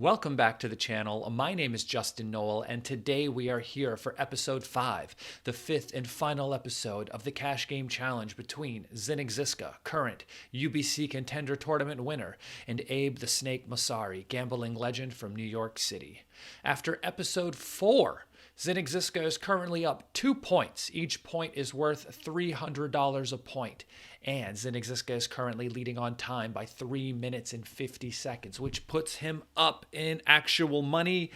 Welcome back to the channel. My name is Justin Nowell, and today we are here for episode 5, the 5th and final episode of the Cash Game Challenge between Zdenek Zizka, current UBC Contender Tournament winner, and Abe the Snake Mosseri, gambling legend from New York City. After episode 4, Zdenek Zizka is currently up 2 points. Each point is worth $300 a point. And Zdenek Zizka is currently leading on time by 3 minutes and 50 seconds, which puts him up in actual money,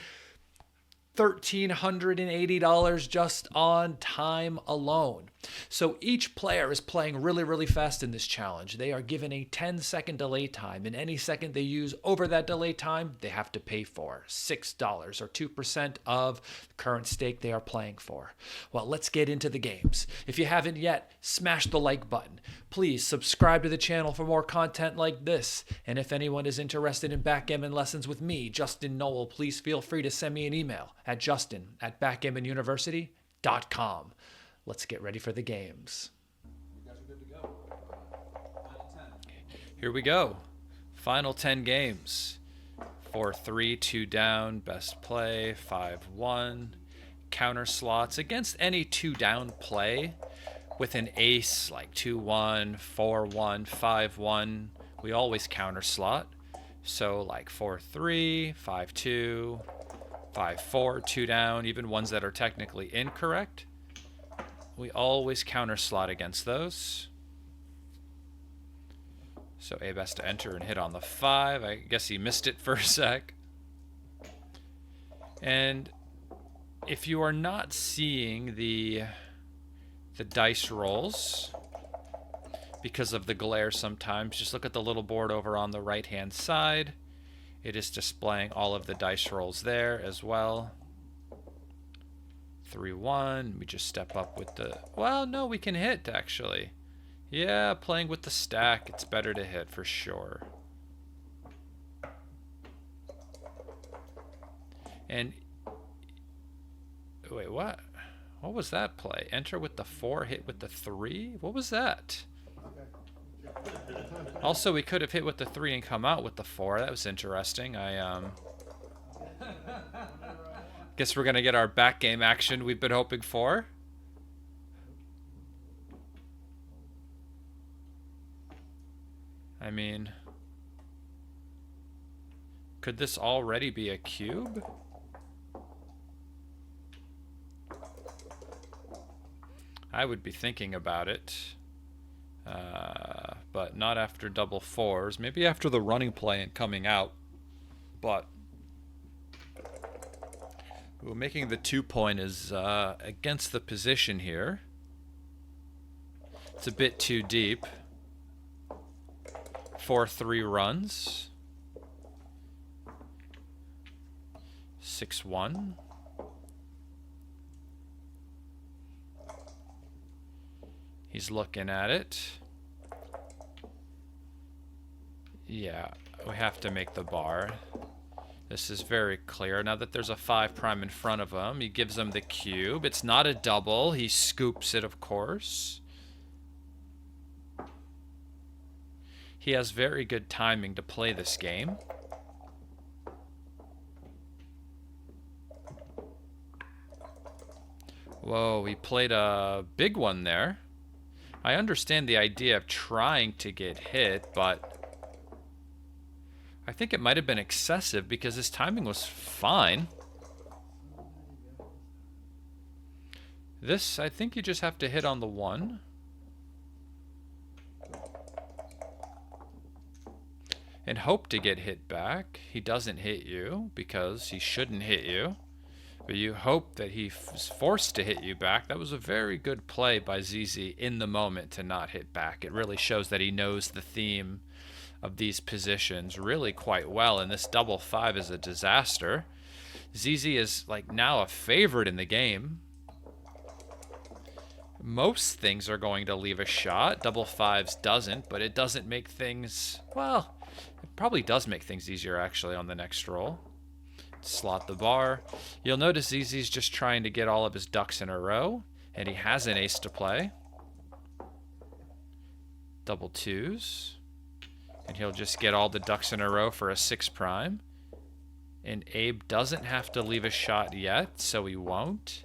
$1,380 just on time alone. So each player is playing really fast in this challenge. They are given a 10-second delay time, and any second they use over that delay time, they have to pay for $6 or 2% of the current stake they are playing for. Well, let's get into the games. If you haven't yet, smash the like button. Please subscribe to the channel for more content like this. And if anyone is interested in backgammon lessons with me, Justin Nowell, please feel free to send me an email at justin@backgammonuniversity.com. Let's get ready for the games. You guys are good to go. Final 10. Here we go. Final 10 games. 4-3, 2 down, best play, 5-1. Counter slots against any 2 down play with an ace like 2-1, 4-1, 5-1. We always counter slot. So like 4-3, 5-2, 5-4, 2 down, even ones that are technically incorrect. We always counter slot against those. So Abe has to enter and hit on the 5. I guess he missed it for a sec. And if you are not seeing the dice rolls because of the glare sometimes, just look at the little board over on the right hand side. It is displaying all of the dice rolls there as well. 3-1, we just step up with the, well, no, we can hit actually. Yeah, playing with the stack, it's better to hit for sure. And wait, what was that play? Enter with the 4, hit with the 3? What was that? Also, we could have hit with the 3 and come out with the 4. That was interesting. Guess we're gonna get our back game action we've been hoping for. I mean, could this already be a cube? I would be thinking about it, but not after double 4s. Maybe after the running play and coming out, but making the 2 point is against the position here. It's a bit too deep. 4-3 runs. 6-1. He's looking at it. Yeah, we have to make the bar. This is very clear. Now that there's a 5 prime in front of him, he gives him the cube. It's not a double. He scoops it, of course. He has very good timing to play this game. Whoa, he played a big one there. I understand the idea of trying to get hit, but I think it might have been excessive because his timing was fine. This, I think you just have to hit on the 1. And hope to get hit back. He doesn't hit you because he shouldn't hit you. But you hope that he is forced to hit you back. That was a very good play by ZZ in the moment to not hit back. It really shows that he knows the theme of these positions really quite well, and this double 5 is a disaster. ZZ is like now a favorite in the game. Most things are going to leave a shot. Double 5s doesn't, but it doesn't make things, well, it probably does make things easier actually on the next roll. Slot the bar. You'll notice ZZ's just trying to get all of his ducks in a row, and he has an ace to play. Double 2s. And he'll just get all the ducks in a row for a 6 prime. And Abe doesn't have to leave a shot yet, so he won't.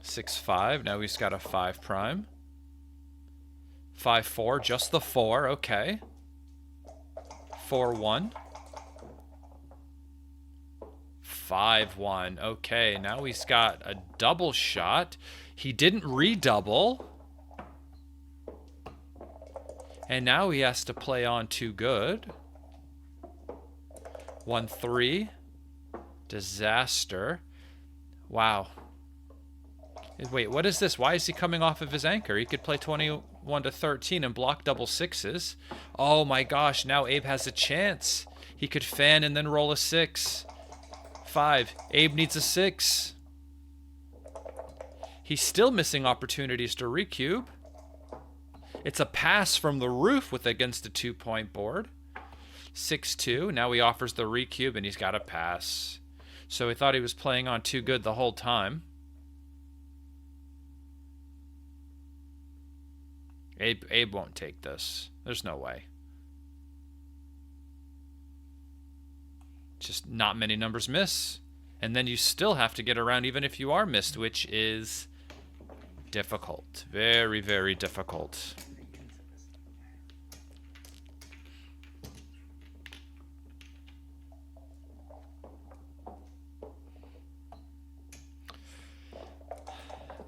6-5. Now he's got a 5 prime. 5-4. Just the 4. Okay. 4-1. 5-1. Okay, now he's got a double shot. He didn't redouble. And now he has to play on too good. 1-3. Disaster. Wow. Wait, what is this? Why is he coming off of his anchor? He could play 21-13 and block double sixes. Oh my gosh, now Abe has a chance. He could fan and then roll a 6. 5. Abe needs a 6. He's still missing opportunities to recube. It's a pass from the roof with against a 2-point board. 6-2. Now he offers the recube and he's got a pass. So he thought he was playing on too good the whole time. Abe won't take this. There's no way. Just not many numbers miss. And then you still have to get around even if you are missed, which is difficult. Very, very difficult.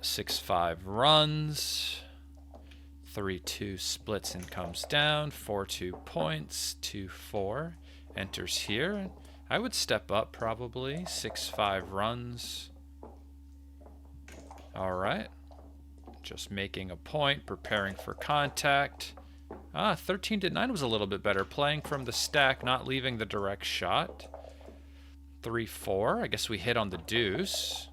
Six, 5 runs. 3-2 splits and comes down. 4-2 points. 2-4 enters here. I would step up probably. 6-5 runs. All right. Just making a point, preparing for contact. 13-9 was a little bit better. Playing from the stack, not leaving the direct shot. 3-4. I guess we hit on the deuce.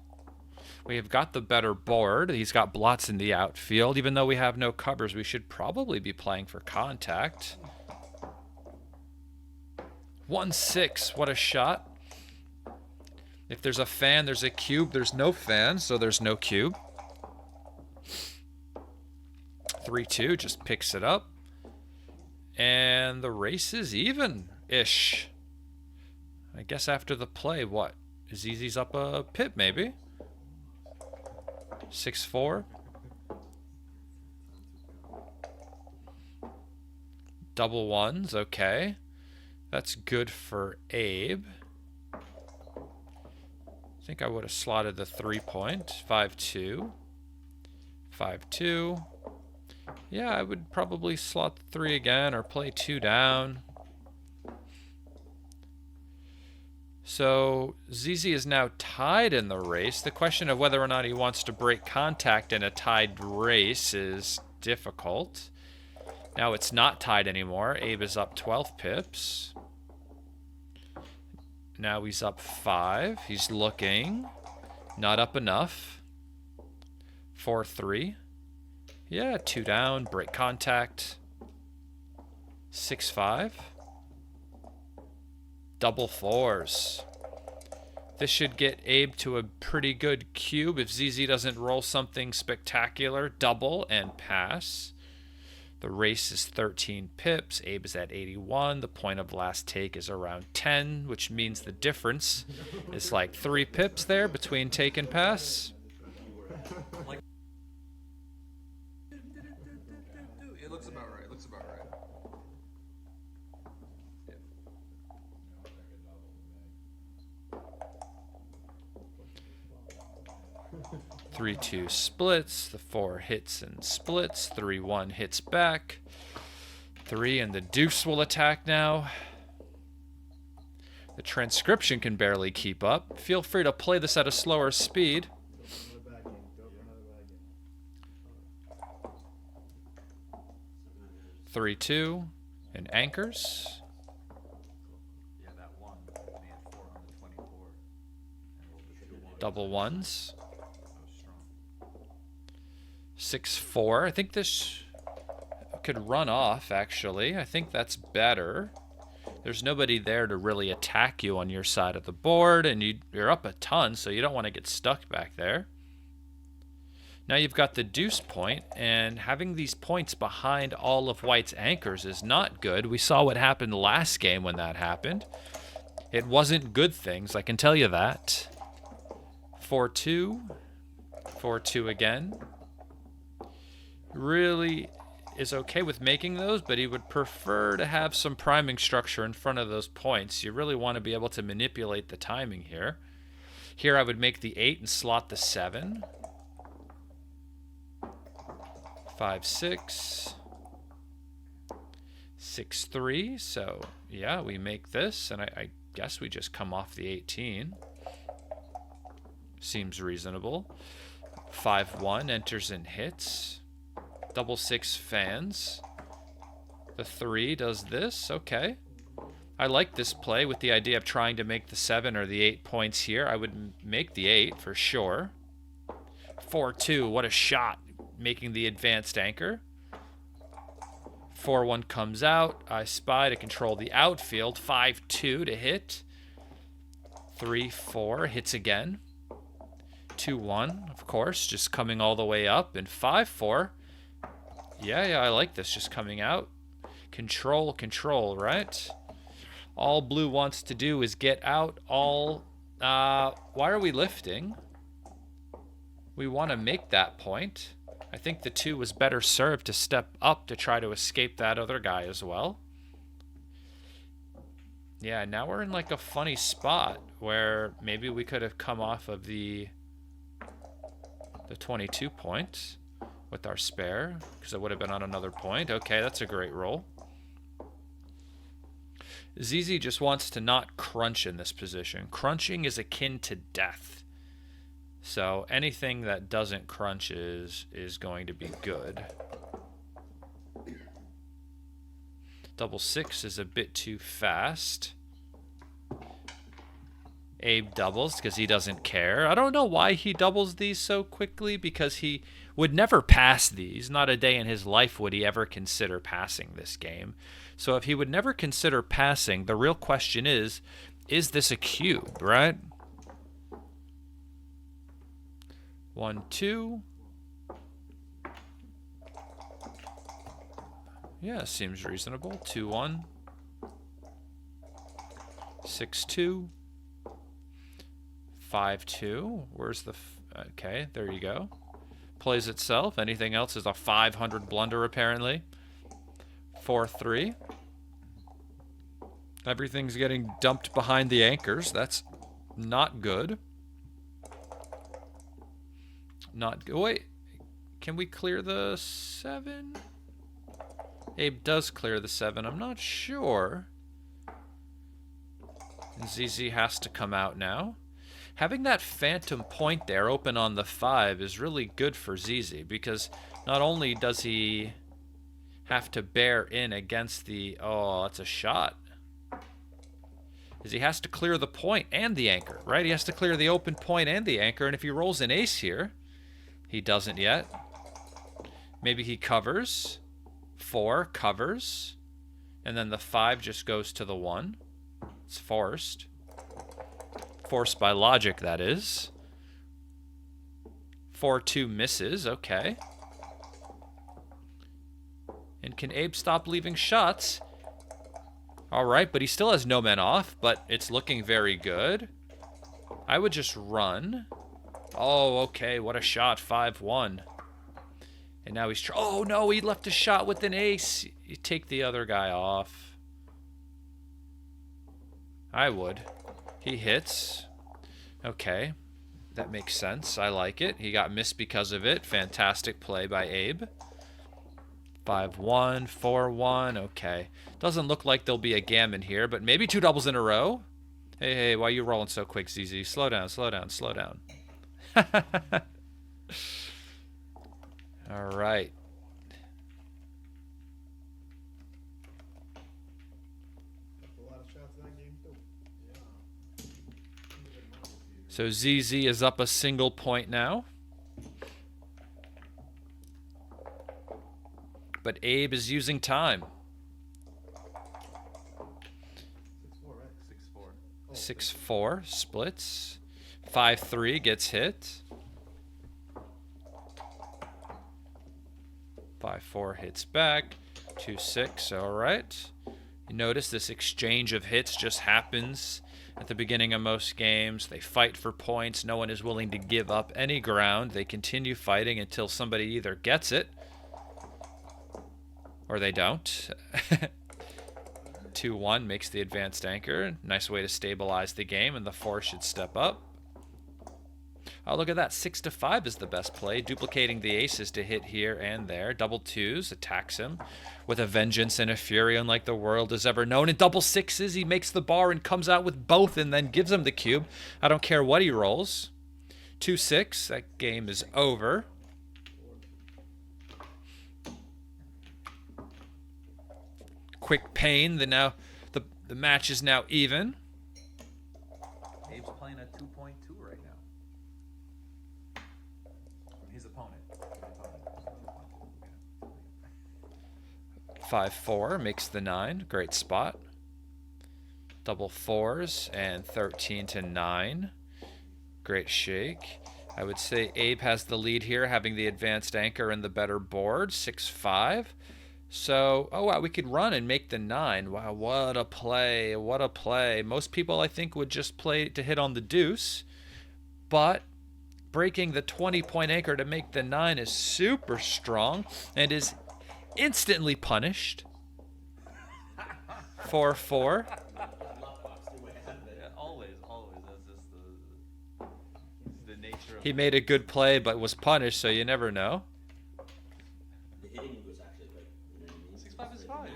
We have got the better board. He's got blots in the outfield. Even though we have no covers, we should probably be playing for contact. 1-6. What a shot. If there's a fan, there's a cube. There's no fan, so there's no cube. 3-2 just picks it up. And the race is even-ish. I guess after the play, what? Zizi's up a pip, maybe? 6-4. Double ones, okay. That's good for Abe. I think I would have slotted the 3-point. 5-2. 5-2. Yeah, I would probably slot the 3 again or play 2 down. So Zizi is now tied in the race. The question of whether or not he wants to break contact in a tied race is difficult. Now it's not tied anymore. Abe is up 12 pips. Now he's up 5. He's looking. Not up enough. 4-3. Yeah, 2 down. Break contact. 6-5. Double 4s. This should get Abe to a pretty good cube if ZZ doesn't roll something spectacular. Double and pass. The race is 13 pips. Abe is at 81. The point of last take is around 10, which means the difference is like 3 pips there between take and pass. It looks about right. It looks about right. 3-2 splits. The 4 hits and splits. 3-1 hits back. 3 and the deuce will attack now. The transcription can barely keep up. Feel free to play this at a slower speed. 3-2 and anchors. Yeah, that one. They had 4 on the 24. Double ones. That was strong. 6-4. I think this could run off, actually. I think that's better. There's nobody there to really attack you on your side of the board, and you're up a ton, so you don't want to get stuck back there. Now you've got the deuce point, and having these points behind all of white's anchors is not good. We saw what happened last game when that happened. It wasn't good things, I can tell you that. 4-2. 4-2 again. Really is okay with making those, but he would prefer to have some priming structure in front of those points. You really want to be able to manipulate the timing here. Here I would make the 8 and slot the 7. 5-6. 6-3. So yeah, we make this, and I guess we just come off the 18. Seems reasonable. 5-1 enters and hits. Double 6 fans. The 3 does this. Okay. I like this play with the idea of trying to make the 7 or the 8 points here. I would make the 8 for sure. 4-2. What a shot. Making the advanced anchor. 4-1 comes out. I spy to control the outfield. 5-2 to hit. 3-4 hits again. 2-1, of course, just coming all the way up. And 5-4. Yeah, I like this just coming out. Control, right? All blue wants to do is get out all... why are we lifting? We want to make that point. I think the 2 was better served to step up to try to escape that other guy as well. Yeah, now we're in like a funny spot where maybe we could have come off of the 22 points with our spare, because it would have been on another point. Okay, that's a great roll. ZZ just wants to not crunch in this position. Crunching is akin to death. So anything that doesn't crunch is going to be good. Double 6 is a bit too fast. Abe doubles because he doesn't care. I don't know why he doubles these so quickly, because he would never pass these. Not a day in his life would he ever consider passing this game. So if he would never consider passing, the real question is this a cube, right? 1-2. Yeah, seems reasonable. 2-1. 6-2. 5-2. Where's the... okay, there you go. Plays itself. Anything else is a 500 blunder, apparently. 4-3. Everything's getting dumped behind the anchors. That's not good. Not good. Wait. Can we clear the 7? Abe does clear the 7. I'm not sure. And ZZ has to come out now. Having that phantom point there open on the 5 is really good for ZZ, because not only does he have to bear in against the... oh, that's a shot. Is he has to clear the point and the anchor, right? He has to clear the open point and the anchor, and if he rolls an ace here, he doesn't yet. Maybe he covers. 4 covers. And then the 5 just goes to the 1. It's forced. Forced by logic, that is. 4-2 misses. Okay. And can Abe stop leaving shots? Alright, but he still has no men off, but it's looking very good. I would just run. Oh, okay, what a shot. 5-1. And now he's... oh, no, he left a shot with an ace. You take the other guy off. I would. He hits. Okay. That makes sense. I like it. He got missed because of it. Fantastic play by Abe. 5-1, 4-1. Okay. Doesn't look like there'll be a gammon here, but maybe 2 doubles in a row. Hey, why are you rolling so quick, ZZ? Slow down, slow down, slow down. All right. So ZZ is up a single point now. But Abe is using time. 6-4 splits. 5-3 gets hit. 5-4 hits back. 2-6, all right. You notice this exchange of hits just happens at the beginning of most games. They fight for points. No one is willing to give up any ground. They continue fighting until somebody either gets it or they don't. 2-1 makes the advanced anchor. Nice way to stabilize the game, and the 4 should step up. Oh, look at that. 6-5 is the best play. Duplicating the aces to hit here and there. Double 2s attacks him with a vengeance and a fury unlike the world has ever known. And double 6s, he makes the bar and comes out with both and then gives him the cube. I don't care what he rolls. 2-6, that game is over. Quick pain. The match is now even. Abe's playing at 2.2 right now. His opponent. 5-4 makes the 9. Great spot. Double 4s and 13-9. Great shake. I would say Abe has the lead here, having the advanced anchor and the better board. 6-5. So, oh wow, we could run and make the 9. Wow, what a play. What a play. Most people, I think, would just play to hit on the deuce. But breaking the 20-point anchor to make the 9 is super strong and is instantly punished. 4-4. Always. That's just the nature of He made a good play but was punished, so you never know. The hitting was actually like, you know what I mean? 6-5 is fine.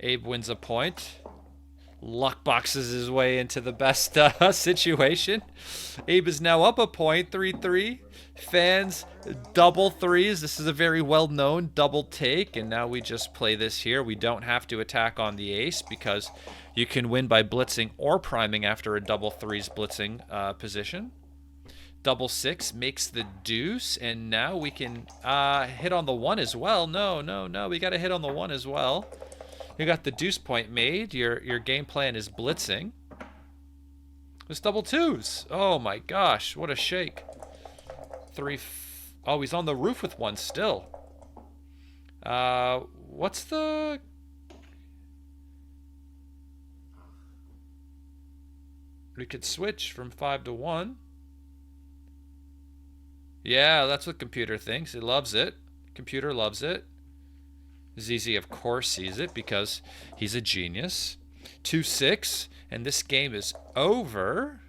Abe wins a point. Luck boxes his way into the best situation. Abe is now up a point, 3-3. Fans, double 3s. This is a very well-known double take, and now we just play this here. We don't have to attack on the ace because you can win by blitzing or priming after a double 3s blitzing position. Double 6 makes the deuce, and now we can hit on the 1 as well. No. We got to hit on the 1 as well. You got the deuce point made. Your game plan is blitzing. It's double 2s. Oh my gosh, what a shake. Oh, he's on the roof with 1 still. What's the... We could switch from 5 to 1. Yeah, that's what computer thinks. It loves it. Computer loves it. ZZ, of course, sees it because he's a genius. 2-6, and this game is over.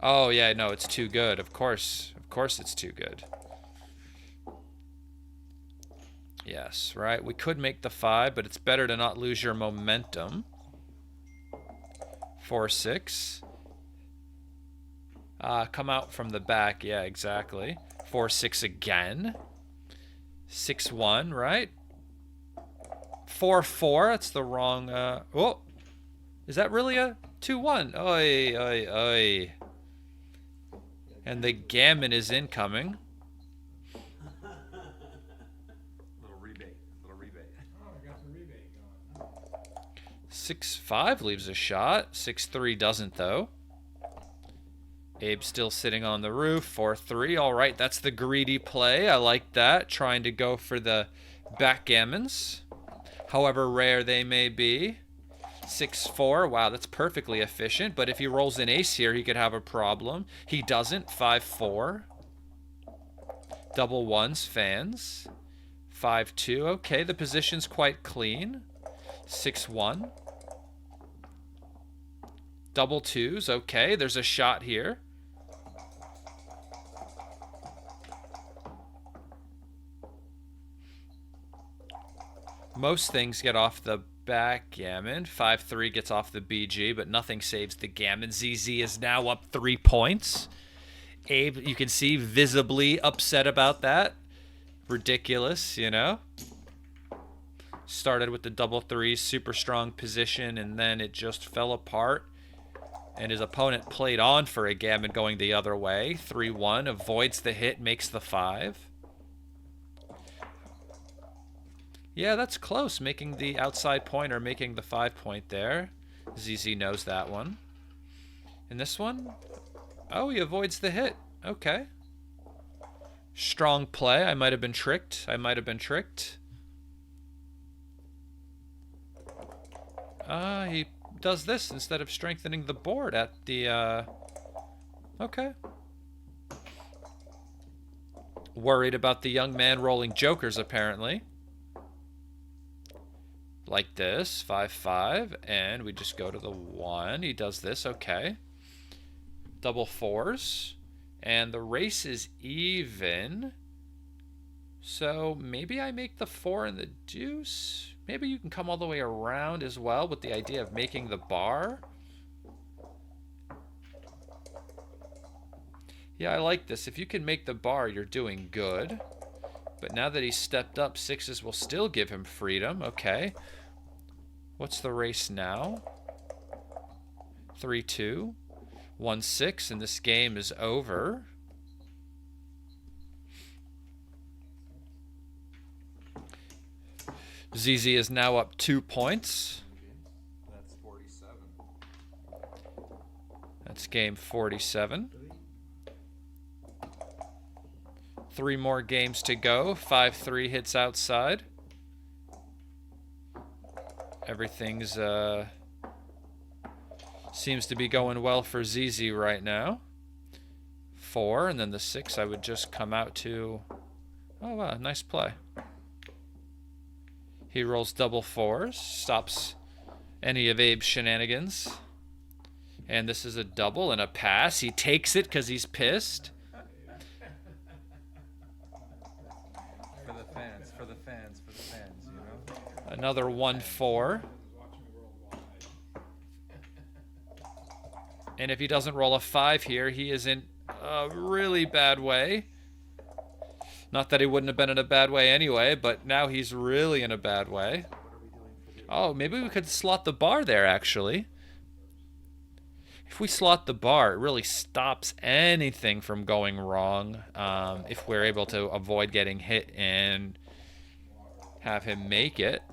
Oh, yeah, no, it's too good. Of course it's too good. Yes, right. We could make the 5, but it's better to not lose your momentum. 4-6. Come out from the back. Yeah, exactly. 4-6 again. 6-1, right? 4-4. That's the wrong... oh! Is that really a 2-1? Oi, oi, oi. And the gammon is incoming. Little rebate. Oh, we got the rebate going. 6-5 leaves a shot. 6-3 doesn't, though. Abe still sitting on the roof. 4-3. All right, that's the greedy play. I like that. Trying to go for the backgammons, however rare they may be. 6-4. Wow, that's perfectly efficient. But if he rolls an ace here, he could have a problem. He doesn't. 5-4. Double 1s, fans. 5-2. Okay, the position's quite clean. 6-1. Double 2s. Okay, there's a shot here. Most things get off the backgammon. 5-3 gets off the BG, but nothing saves the gammon. ZZ is now up 3 points. Abe, you can see, visibly upset about that. Ridiculous, you know? Started with the double 3, super strong position, and then it just fell apart. And his opponent played on for a gammon going the other way. 3-1, avoids the hit, makes the 5. Yeah, that's close, making the outside point or making the 5 point there. ZZ knows that one. And this one? Oh, he avoids the hit. Okay. Strong play. I might have been tricked. I might have been tricked. He does this instead of strengthening the board at the, Okay. Worried about the young man rolling jokers, apparently. Like this, 5-5, and we just go to the 1. He does this, okay. Double 4s, and the race is even. So maybe I make the 4 and the deuce. Maybe you can come all the way around as well with the idea of making the bar. Yeah, I like this. If you can make the bar, you're doing good. But now that he's stepped up, 6s will still give him freedom. Okay. What's the race now? 3-2. 1-6, and this game is over. ZZ is now up 2 points. That's 47. That's game 47. 3 more games to go. 5-3 hits outside. Everything's seems to be going well for ZZ right now. 4, and then the 6 I would just come out to. Oh wow, nice play. He rolls double 4s, stops any of Abe's shenanigans. And this is a double and a pass. He takes it because he's pissed. For the fans, for the fans, for the fans, you know? Another 1-4. And if he doesn't roll a 5 here, he is in a really bad way. Not that he wouldn't have been in a bad way anyway, but now he's really in a bad way. Oh, maybe we could slot the bar there, actually. If we slot the bar, it really stops anything from going wrong. If we're able to avoid getting hit and have him make it.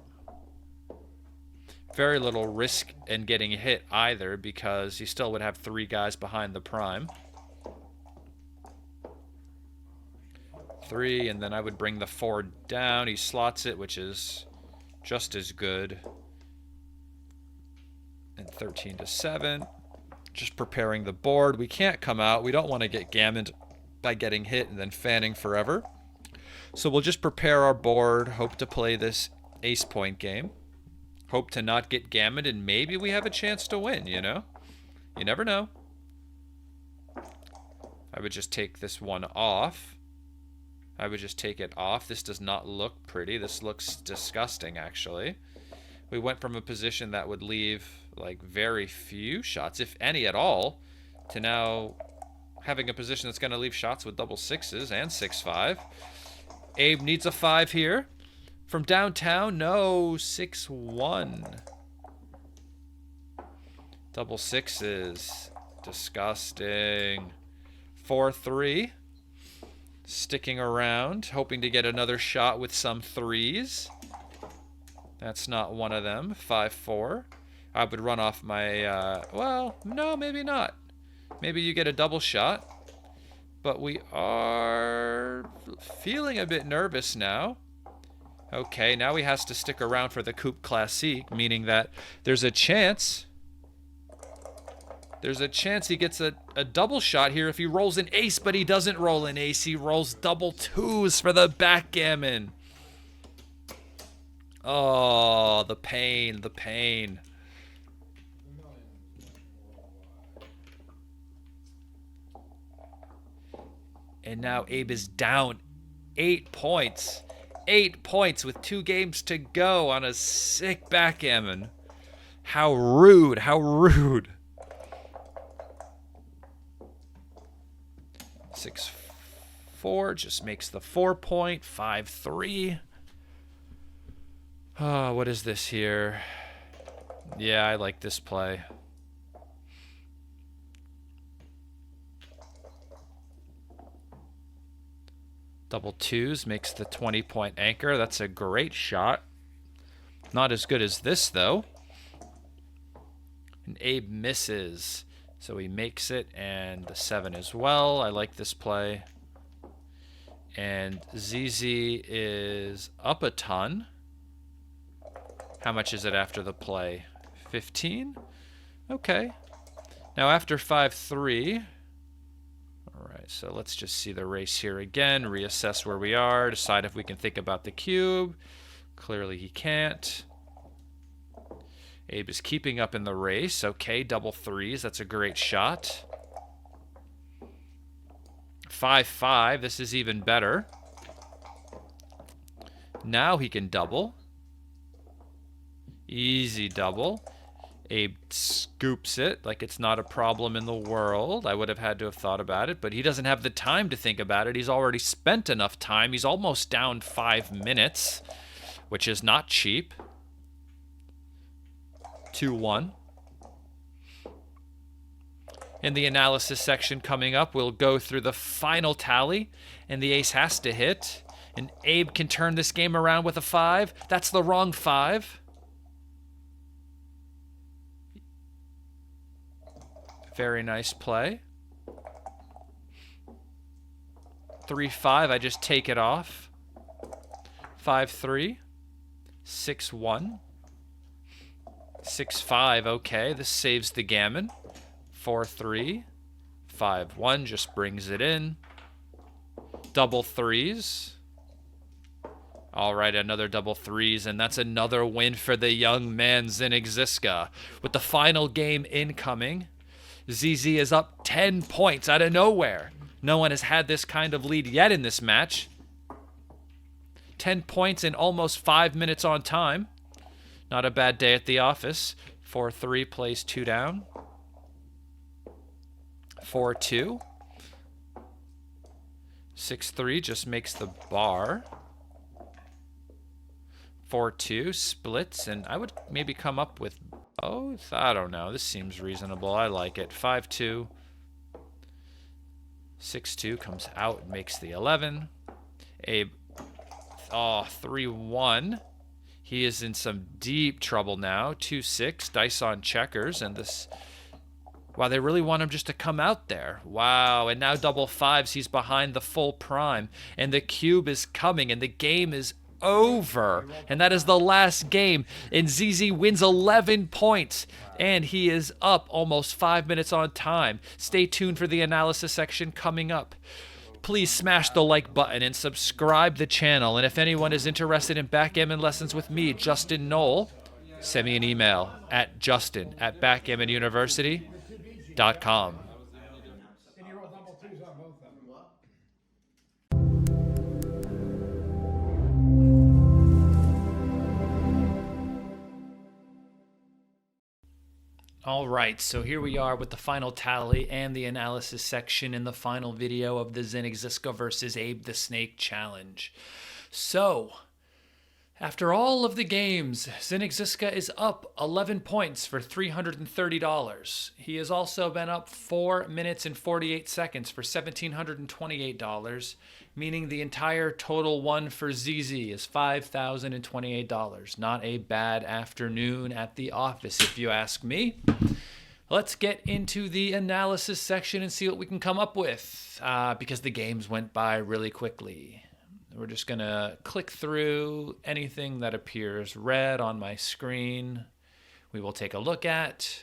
Very little risk in getting hit either, because he still would have 3 guys behind the prime. 3, and then I would bring the 4 down. He slots it, which is just as good. And 13-7. Just preparing the board. We can't come out. We don't want to get gammoned by getting hit and then fanning forever. So we'll just prepare our board. Hope to play this ace point game. Hope to not get gammoned, and maybe we have a chance to win, you know? You never know. I would just take this one off. I would just take it off. This does not look pretty. This looks disgusting, actually. We went from a position that would leave, like, very few shots, if any at all, to now having a position that's going to leave shots with double 6s and 6-5. Abe needs a 5 here. From downtown, no, 6-1. Double 6s. Disgusting. 4-3. Sticking around, hoping to get another shot with some 3s. That's not one of them. 5-4. I would run off my, well, no, maybe not. Maybe you get a double shot. But we are feeling a bit nervous now. Okay, now he has to stick around for the Coupe Classique, meaning that there's a chance. There's a chance he gets a double shot here if he rolls an ace, but he doesn't roll an ace. He rolls double 2s for the backgammon. Oh, the pain, the pain. And now Abe is down 8 points. 8 points with 2 games to go on a sick backgammon. How rude, how rude. 6-4 just makes the 4 point. 5-3. Oh, what is this here? Yeah, I like this play. Double 2s makes the 20-point anchor. That's a great shot. Not as good as this, though. And Abe misses. So he makes it, and the 7 as well. I like this play. And ZZ is up a ton. How much is it after the play? 15? Okay. Now after 5-3... Alright, so let's just see the race here again, reassess where we are, decide if we can think about the cube. Clearly he can't. Abe is keeping up in the race. Okay, double 3s, that's a great shot. 5-5, this is even better. Now he can double. Easy double. Abe scoops it like it's not a problem in the world. I would have had to have thought about it, but he doesn't have the time to think about it. He's already spent enough time. He's almost down 5 minutes, which is not cheap. 2-1. In the analysis section coming up, we'll go through the final tally, and the ace has to hit. And Abe can turn this game around with a 5. That's the wrong 5. Very nice play. 3-5, I just take it off. 5-3. 6-1. 6-5, okay, this saves the gammon. 4-3. 5-1, just brings it in. Double 3s. All right, another double 3s, and that's another win for the young man Zdenek Zizka. With the final game incoming, ZZ is up 10 points out of nowhere. No one has had this kind of lead yet in this match. 10 points in almost 5 minutes on time. Not a bad day at the office. 4-3 plays 2 down. 4-2. 6-3 just makes the bar. 4-2 splits, and I would maybe come up with both. I don't know. This seems reasonable. I like it. 5-2. 6-2 comes out and makes the 11. Abe, 3-1. He is in some deep trouble now. 2-6, dice on checkers, and this... Wow, they really want him just to come out there. Wow, and now double 5s, he's behind the full prime, and the cube is coming, and the game is over. And that is the last game, and ZZ wins 11 points, and he is up almost 5 minutes on time. Stay tuned for the analysis section coming up. Please smash the like button and subscribe the channel. And if anyone is interested in backgammon lessons with me, Justin Nowell, send me an email at justin@backgammonuniversity.com. Can you roll double 2s on both of them? All right, so here we are with the final tally and the analysis section in the final video of the Zdenek Zizka versus Abe the Snake challenge. So, after all of the games, Zdenek Zizka is up 11 points for $330. He has also been up 4 minutes and 48 seconds for $1,728, meaning the entire total won for ZZ is $5,028. Not a bad afternoon at the office, if you ask me. Let's get into the analysis section and see what we can come up with, because the games went by really quickly. We're just going to click through anything that appears red on my screen. We will take a look at.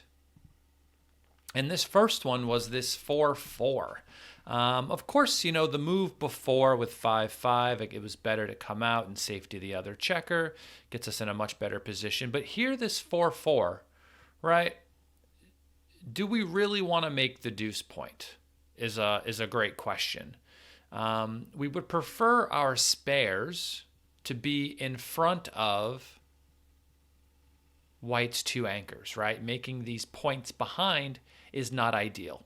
And this first one was this 4-4. Of course, you know, the move before with 5-5, it was better to come out and safety the other checker. Gets us in a much better position. But here, this 4-4, right? Do we really want to make the deuce point is a great question. We would prefer our spares to be in front of White's 2 anchors, right? Making these points behind is not ideal.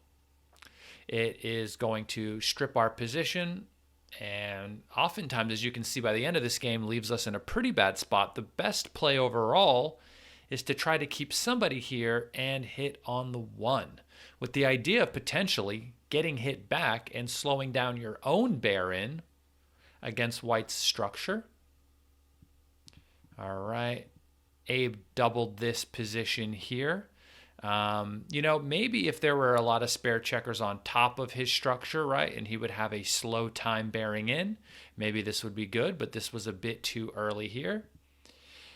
It is going to strip our position, and oftentimes, as you can see by the end of this game, leaves us in a pretty bad spot. The best play overall is to try to keep somebody here and hit on the 1, with the idea of potentially getting hit back and slowing down your own bear in against White's structure. All right. Abe doubled this position here. Maybe if there were a lot of spare checkers on top of his structure, right, and he would have a slow time bearing in, maybe this would be good, but this was a bit too early here.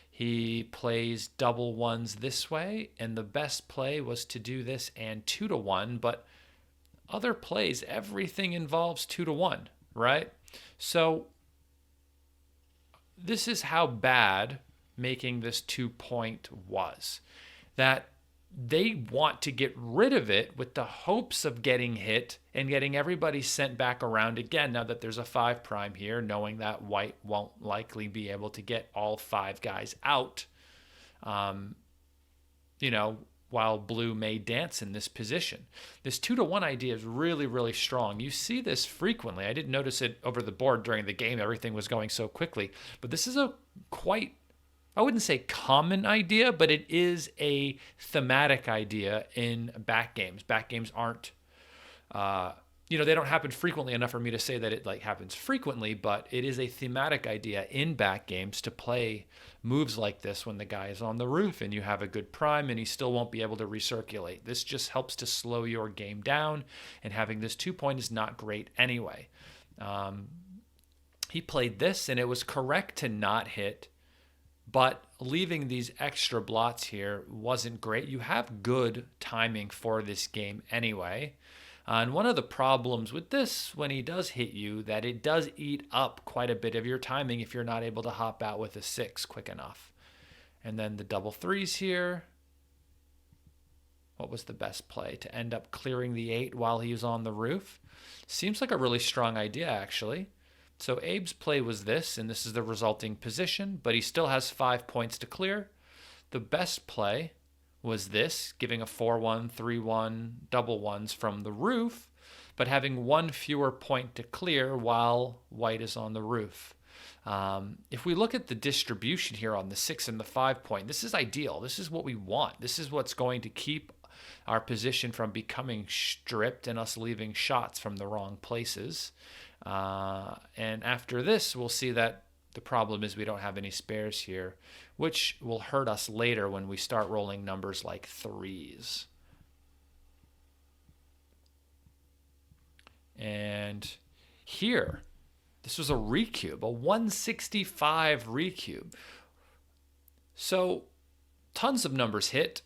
He plays double ones this way, and the best play was to do this and 2-1, but other plays, everything involves 2-1, right? So this is how bad making this 2-point was. That they want to get rid of it with the hopes of getting hit and getting everybody sent back around again now that there's a 5' here, knowing that white won't likely be able to get all 5 guys out, while blue may dance in this position. This 2-1 idea is really, really strong. You see this frequently. I didn't notice it over the board during the game. Everything was going so quickly. But this is a quite, I wouldn't say common idea, but it is a thematic idea in back games. Back games aren't, they don't happen frequently enough for me to say that it happens frequently, but it is a thematic idea in back games to play moves like this when the guy is on the roof and you have a good prime and he still won't be able to recirculate. This just helps to slow your game down, and having this 2-point is not great anyway. He played this and it was correct to not hit, but leaving these extra blots here wasn't great. You have good timing for this game anyway. And one of the problems with this, when he does hit you, that it does eat up quite a bit of your timing if you're not able to hop out with a 6 quick enough. And then the double 3s here. What was the best play? To end up clearing the 8 while he was on the roof. Seems like a really strong idea, actually. So Abe's play was this, and this is the resulting position, but he still has 5 points to clear. The best play was this, giving a 4-1, 3-1, double ones from the roof, but having 1 fewer point to clear while white is on the roof. If we look at the distribution here on the 6 and the 5 point, this is ideal. This is what we want. This is what's going to keep our position from becoming stripped and us leaving shots from the wrong places. And after this, we'll see that the problem is we don't have any spares here, which will hurt us later when we start rolling numbers like 3s. And here, this was a recube, a 165 recube. So tons of numbers hit.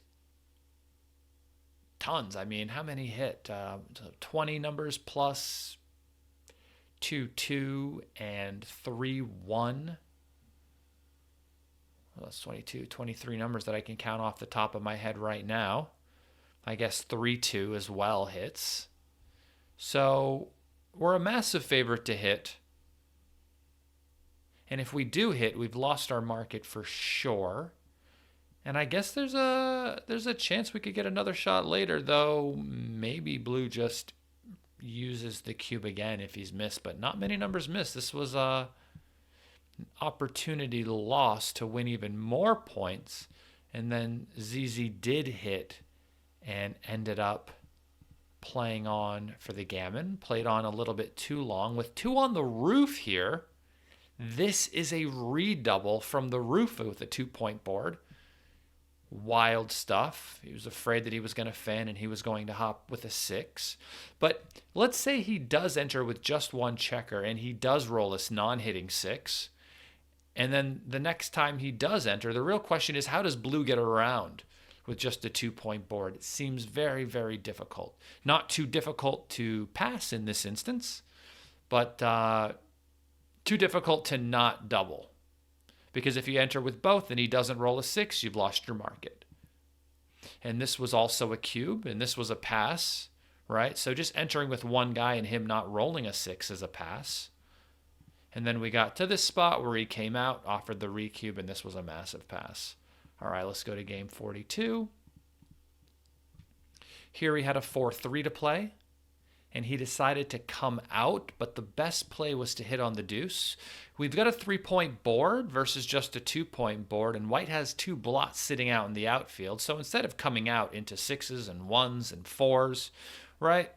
Tons. I mean, how many hit? 20 numbers plus 2-2 and 3-1. Well, that's 22, 23 numbers that I can count off the top of my head right now. I guess 3-2 as well hits. So we're a massive favorite to hit. And if we do hit, we've lost our market for sure. And I guess there's a chance we could get another shot later, though maybe blue just uses the cube again if he's missed, but not many numbers missed. This was an opportunity lost to win even more points, and then ZZ did hit and ended up playing on for the gammon, played on a little bit too long. With 2 on the roof here, this is a redouble from the roof with a 2-point board. Wild stuff. He was afraid that he was going to fan and he was going to hop with a 6. But let's say he does enter with just 1 checker and he does roll this non-hitting 6. And then the next time he does enter, the real question is, how does blue get around with just a 2-point board? It seems very, very difficult. Not too difficult to pass in this instance, but too difficult to not double. Because if you enter with both and he doesn't roll a 6, you've lost your market. And this was also a cube, and this was a pass, right? So just entering with 1 guy and him not rolling a 6 is a pass. And then we got to this spot where he came out, offered the recube, and this was a massive pass. All right, let's go to game 42. Here he had a 4-3 to play, and he decided to come out, but the best play was to hit on the deuce. We've got a 3-point board versus just a 2-point board, and white has 2 blots sitting out in the outfield. So instead of coming out into 6s and 1s and 4s, right,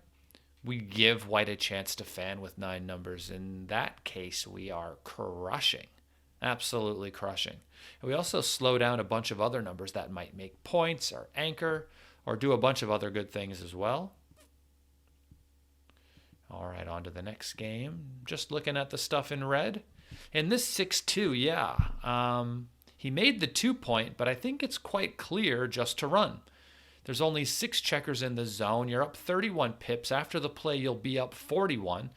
we give white a chance to fan with 9 numbers. In that case, we are crushing, absolutely crushing. And we also slow down a bunch of other numbers that might make points or anchor, or do a bunch of other good things as well. All right, on to the next game. Just looking at the stuff in red. In this 6-2, yeah, he made the 2-point, but I think it's quite clear just to run. There's only 6 checkers in the zone. You're up 31 pips. After the play, you'll be up 41.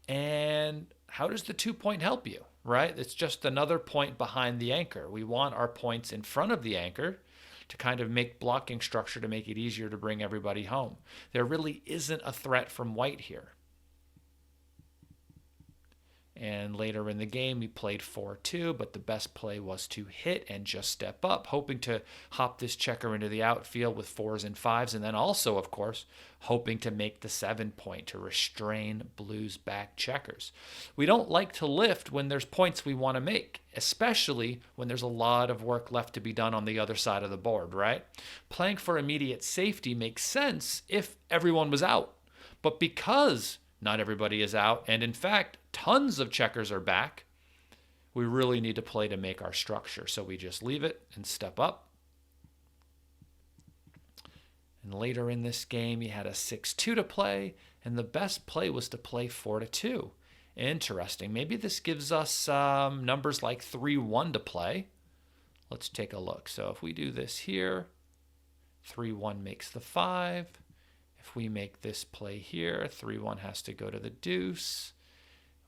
And how does the 2-point help you, right? It's just another point behind the anchor. We want our points in front of the anchor to kind of make blocking structure to make it easier to bring everybody home. There really isn't a threat from white here. And later in the game, we played 4-2, but the best play was to hit and just step up, hoping to hop this checker into the outfield with 4s and 5s, and then also, of course, hoping to make the 7-point to restrain Blue's back checkers. We don't like to lift when there's points we want to make, especially when there's a lot of work left to be done on the other side of the board, right? Playing for immediate safety makes sense if everyone was out, but because not everybody is out, and in fact, tons of checkers are back, we really need to play to make our structure. So we just leave it and step up. And later in this game, he had a 6-2 to play, and the best play was to play 4-2. Interesting. Maybe this gives us numbers like 3-1 to play. Let's take a look. So if we do this here, 3-1 makes the 5. If we make this play here, 3-1 has to go to the deuce.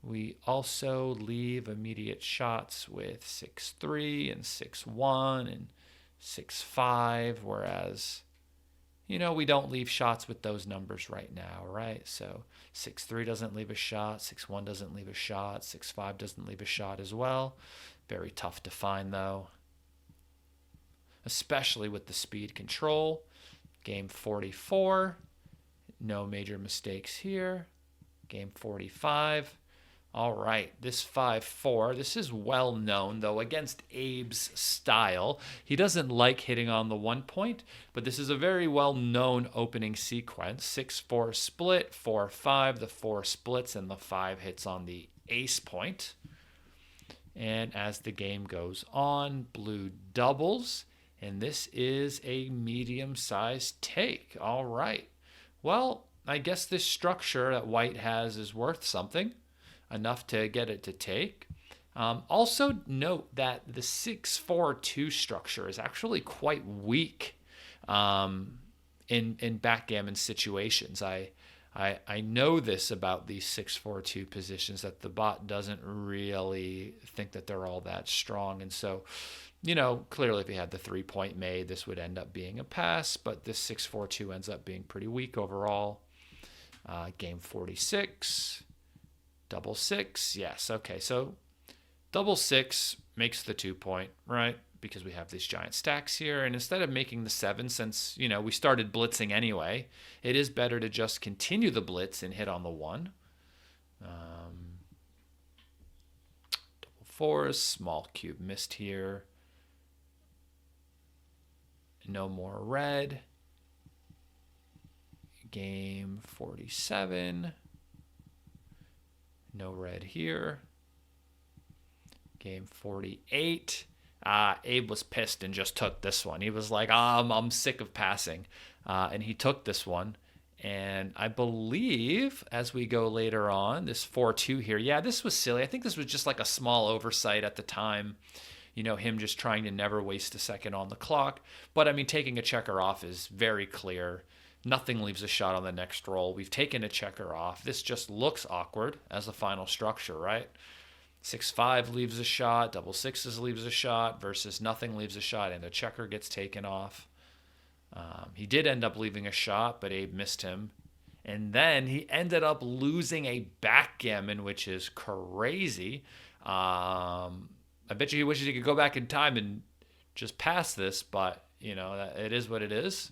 We also leave immediate shots with 6-3 and 6-1 and 6-5, whereas, you know, we don't leave shots with those numbers right now, right? So 6-3 doesn't leave a shot, 6-1 doesn't leave a shot, 6-5 doesn't leave a shot as well. Very tough to find, though, especially with the speed control. Game 44. No major mistakes here. Game 45. All right, this 5-4. This is well known, though, against Abe's style. He doesn't like hitting on the 1-point, but this is a very well-known opening sequence. 6-4 split, 4-5. The 4 splits, and the 5 hits on the ace point. And as the game goes on, Blue doubles, and this is a medium-sized take. All right. Well, I guess this structure that white has is worth something, enough to get it to take. Also note that the 6-4-2 structure is actually quite weak in backgammon situations. I know this about these 6-4-2 positions, that the bot doesn't really think that they're all that strong. And so, you know, clearly if he had the 3-point made, this would end up being a pass, but this 6-4-2 ends up being pretty weak overall. Game 46, double 6. Yes, okay, so double 6 makes the 2-point, right? Because we have these giant stacks here, and instead of making the 7, since, you know, we started blitzing anyway, it is better to just continue the blitz and hit on the 1. Double 4s, small cube missed here. No more red. Game 47. No red here. Game 48. Abe was pissed and just took this one. He was like, I'm sick of passing. And he took this one. And I believe as we go later on, this 4-2 here, yeah, this was silly. I think this was just like a small oversight at the time. You know, him just trying to never waste a second on the clock. But, I mean, taking a checker off is very clear. Nothing leaves a shot on the next roll. We've taken a checker off. This just looks awkward as a final structure, right? 6-5 leaves a shot. Double 6s leaves a shot versus nothing leaves a shot and a checker gets taken off. He did end up leaving a shot, but Abe missed him. And then he ended up losing a backgammon, which is crazy. I bet you he wishes he could go back in time and just pass this, but, you know, it is what it is.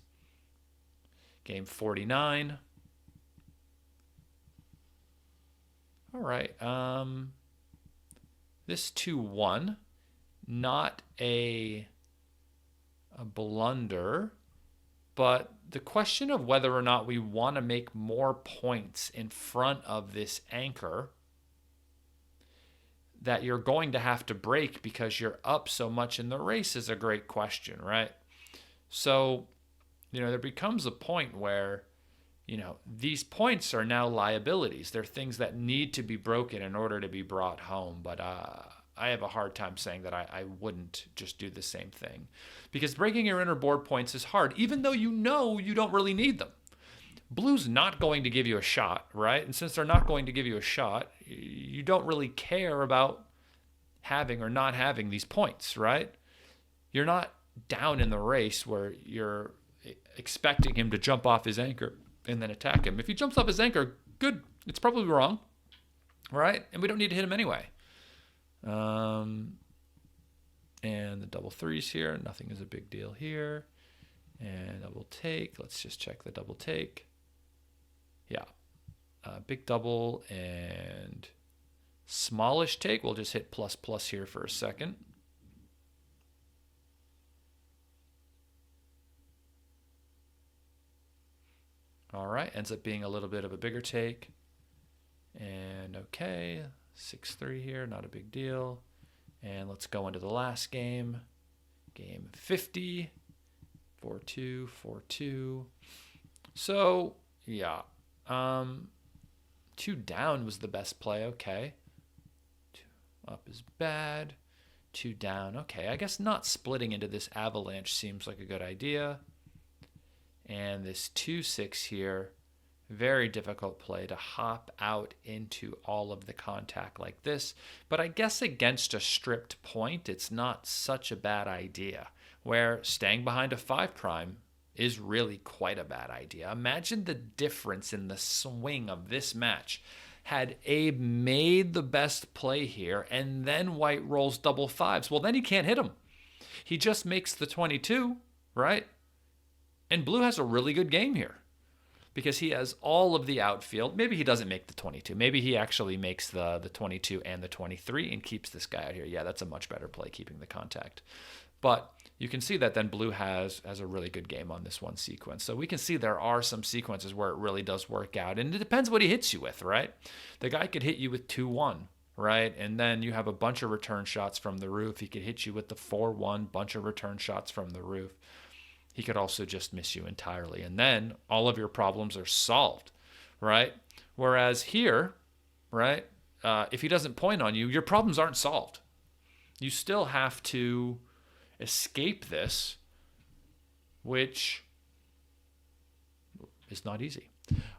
Game 49. All right. This 2-1, not a blunder, but the question of whether or not we want to make more points in front of this anchor that you're going to have to break because you're up so much in the race is a great question, right? So there becomes a point where, these points are now liabilities. They're things that need to be broken in order to be brought home. But I have a hard time saying that I wouldn't just do the same thing, because breaking your inner board points is hard, even though you don't really need them. Blue's not going to give you a shot, right? And since they're not going to give you a shot, you don't really care about having or not having these points, right? You're not down in the race where you're expecting him to jump off his anchor and then attack him. If he jumps off his anchor, good. It's probably wrong, right? And we don't need to hit him anyway. And the double threes here. Nothing is a big deal here. And double take. Let's just check the double take. Yeah. Big double and smallish take. We'll just hit plus plus here for a second. All right, ends up being a little bit of a bigger take. And okay, 6-3 here, not a big deal. And let's go into the last game. Game 50, 4-2, 4-2. So, yeah. 2 down was the best play, okay. 2 up is bad. 2 down, okay. I guess not splitting into this avalanche seems like a good idea. And this 2-6 here, very difficult play to hop out into all of the contact like this. But I guess against a stripped point, it's not such a bad idea, where staying behind a 5' is really quite a bad idea. Imagine the difference in the swing of this match had Abe made the best play here and then white rolls double 5s. Well, then he can't hit him. He just makes the 22, right? And blue has a really good game here because he has all of the outfield. Maybe he doesn't make the 22. Maybe he actually makes the 22 and the 23 and keeps this guy out here. Yeah, that's a much better play, keeping the contact. But you can see that then blue has a really good game on this one sequence. So we can see there are some sequences where it really does work out. And it depends what he hits you with, right? The guy could hit you with 2-1, right? And then you have a bunch of return shots from the roof. He could hit you with the 4-1, bunch of return shots from the roof. He could also just miss you entirely. And then all of your problems are solved, right? Whereas here, right, if he doesn't point on you, your problems aren't solved. You still have to escape this, which is not easy.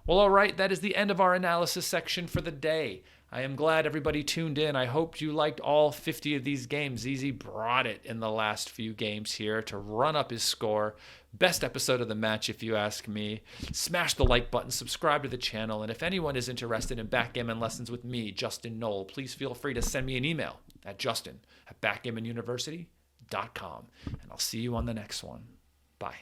Well, all right, that is the end of our analysis section for the day. I am glad everybody tuned in. I hope you liked all 50 of these games. Zizi brought it in the last few games here to run up his score. Best episode of the match, if you ask me. Smash the like button, subscribe to the channel, and if anyone is interested in backgammon lessons with me, Justin Nowell, please feel free to send me an email at justin@backgammonuniversity.com, and I'll see you on the next one. Bye.